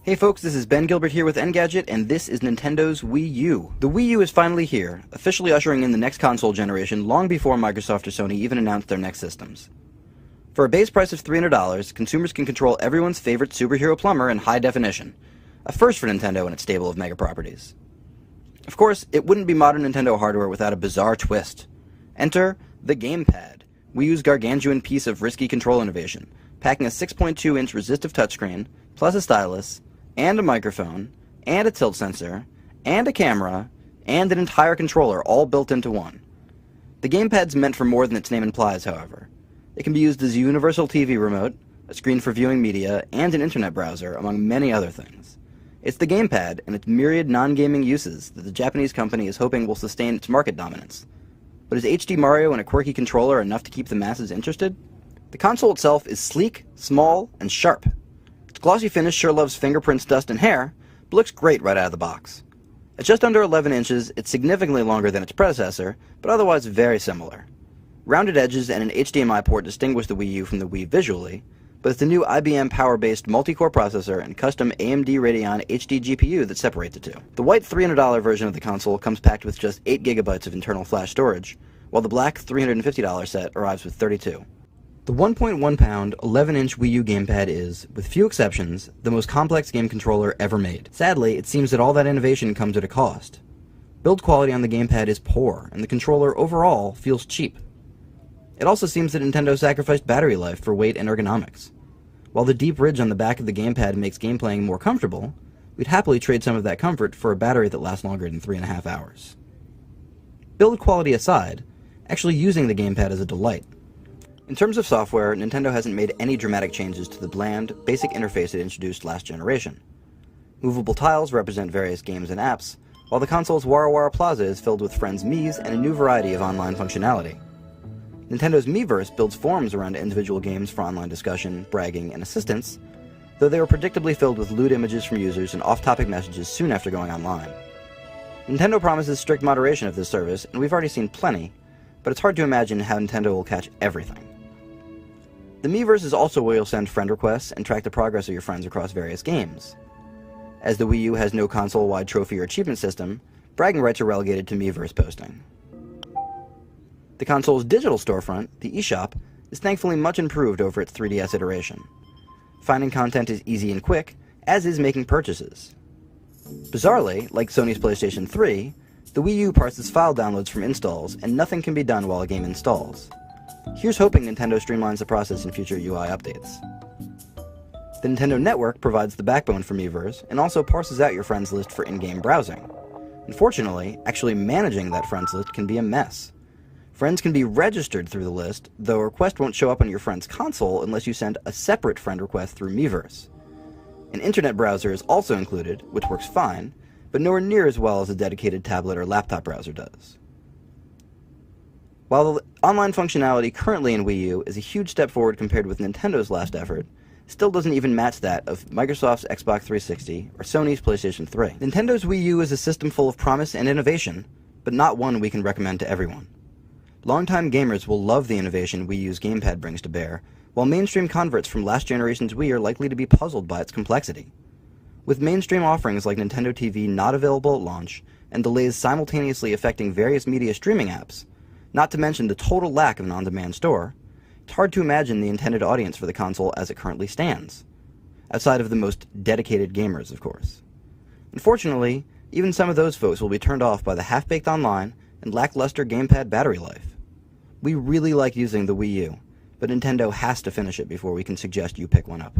Hey folks, this is Ben Gilbert here with Engadget, and this is Nintendo's Wii U. The Wii U is finally here, officially ushering in the next console generation long before Microsoft or Sony even announced their next systems. For a base price of $300, consumers can control everyone's favorite superhero plumber in high definition, a first for Nintendo and its stable of mega properties. Of course, it wouldn't be modern Nintendo hardware without a bizarre twist. Enter the Gamepad, Wii U's gargantuan piece of risky control innovation, packing a 6.2-inch resistive touchscreen, plus a stylus, and a microphone, and a tilt sensor, and a camera, and an entire controller all built into one. The Gamepad's meant for more than its name implies, however. It can be used as a universal TV remote, a screen for viewing media, and an internet browser, among many other things. It's the Gamepad and its myriad non-gaming uses that the Japanese company is hoping will sustain its market dominance. But is HD Mario and a quirky controller enough to keep the masses interested? The console itself is sleek, small, and sharp. Its glossy finish sure loves fingerprints, dust, and hair, but looks great right out of the box. At just under 11 inches, it's significantly longer than its predecessor, but otherwise very similar. Rounded edges and an HDMI port distinguish the Wii U from the Wii visually, but it's the new IBM power-based multi-core processor and custom AMD Radeon HD GPU that separate the two. The white $300 version of the console comes packed with just 8 GB of internal flash storage, while the black $350 set arrives with 32. The 1.1-pound, 11-inch Wii U Gamepad is, with few exceptions, the most complex game controller ever made. Sadly, it seems that all that innovation comes at a cost. Build quality on the Gamepad is poor, and the controller overall feels cheap. It also seems that Nintendo sacrificed battery life for weight and ergonomics. While the deep ridge on the back of the Gamepad makes game playing more comfortable, we'd happily trade some of that comfort for a battery that lasts longer than 3.5 hours. Build quality aside, actually using the Gamepad is a delight. In terms of software, Nintendo hasn't made any dramatic changes to the bland, basic interface it introduced last generation. Movable tiles represent various games and apps, while the console's Wara Wara Plaza is filled with friends' Miis and a new variety of online functionality. Nintendo's Miiverse builds forums around individual games for online discussion, bragging, and assistance, though they were predictably filled with lewd images from users and off-topic messages soon after going online. Nintendo promises strict moderation of this service, and we've already seen plenty, but it's hard to imagine how Nintendo will catch everything. The Miiverse is also where you'll send friend requests and track the progress of your friends across various games. As the Wii U has no console-wide trophy or achievement system, bragging rights are relegated to Miiverse posting. The console's digital storefront, the eShop, is thankfully much improved over its 3DS iteration. Finding content is easy and quick, as is making purchases. Bizarrely, like Sony's PlayStation 3, the Wii U parses file downloads from installs, and nothing can be done while a game installs. Here's hoping Nintendo streamlines the process in future UI updates. The Nintendo Network provides the backbone for Miiverse, and also parses out your friends list for in-game browsing. Unfortunately, actually managing that friends list can be a mess. Friends can be registered through the list, though a request won't show up on your friend's console unless you send a separate friend request through Miiverse. An internet browser is also included, which works fine, but nowhere near as well as a dedicated tablet or laptop browser does. While the online functionality currently in Wii U is a huge step forward compared with Nintendo's last effort, it still doesn't even match that of Microsoft's Xbox 360 or Sony's PlayStation 3. Nintendo's Wii U is a system full of promise and innovation, but not one we can recommend to everyone. Longtime gamers will love the innovation Wii U's Gamepad brings to bear, while mainstream converts from last generation's Wii are likely to be puzzled by its complexity. With mainstream offerings like Nintendo TV not available at launch, and delays simultaneously affecting various media streaming apps, not to mention the total lack of an on-demand store, it's hard to imagine the intended audience for the console as it currently stands. Outside of the most dedicated gamers, of course. Unfortunately, even some of those folks will be turned off by the half-baked online and lackluster Gamepad battery life. We really like using the Wii U, but Nintendo has to finish it before we can suggest you pick one up.